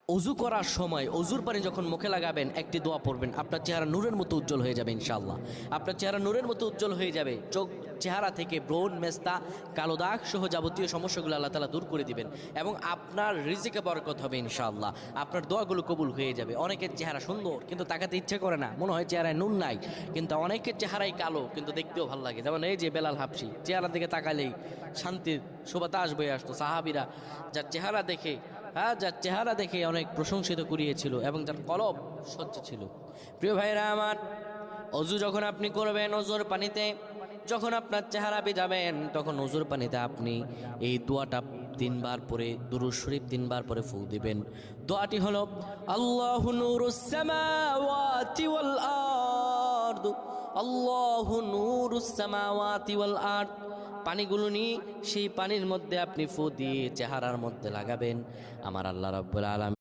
অজু করার সময় অজুর পানি যখন মুখে লাগাবেন একটি দোয়া পড়বেন, আপনার চেহারা নূরের মতো উজ্জ্বল হয়ে যাবে ইনশাআল্লাহ। আপনার চেহারা নূরের মতো উজ্জ্বল হয়ে যাবে, চোখ চেহারা থেকে ব্রণ, মেস্তা, কালো দাগ সহ যাবতীয় সমস্যাগুলো আল্লাহ তাআলা দূর করে দিবেন এবং আপনার রিজিকে বরকত হবে ইনশাআল্লাহ। আপনার দোয়াগুলো কবুল হয়ে যাবে। অনেকের চেহারা সুন্দর কিন্তু তাকাতে ইচ্ছে করে না, মনে হয় চেহারায় নুন নাই, কিন্তু অনেকের চেহারাই কালো কিন্তু দেখতেও ভালো লাগে। যেমন এই যে বেলাল হাবশি, চেহারা দিকে তাকালেই শান্তির সুবাতাস বয়ে আসতো। সাহাবীরা যার চেহারা দেখে অনেক প্রশংসিত করিয়েছিল এবং যার কলব স্বচ্ছ ছিল। প্রিয় ভাইরা আমার, অজু যখন আপনি করবেন, অজুর পানিতে যখন আপনার চেহারা ভিজাবেন, তখন অজুর পানিতে আপনি এই দোয়াটা 3 বার পরে, দুরূদ শরীফ 3 বার পরে ফু দিবেন। দোয়াটি হলো আল্লাহু নূরুস সামাওয়াতি ওয়াল আরদ, আল্লাহু নূরুস সামাওয়াতি ওয়াল আরদ। পানিগুলো নিয়ে সেই পানির মধ্যে আপনি ফু দিয়ে চেহারার মধ্যে লাগাবেন। আমার আল্লাহ রাব্বুল আলামিন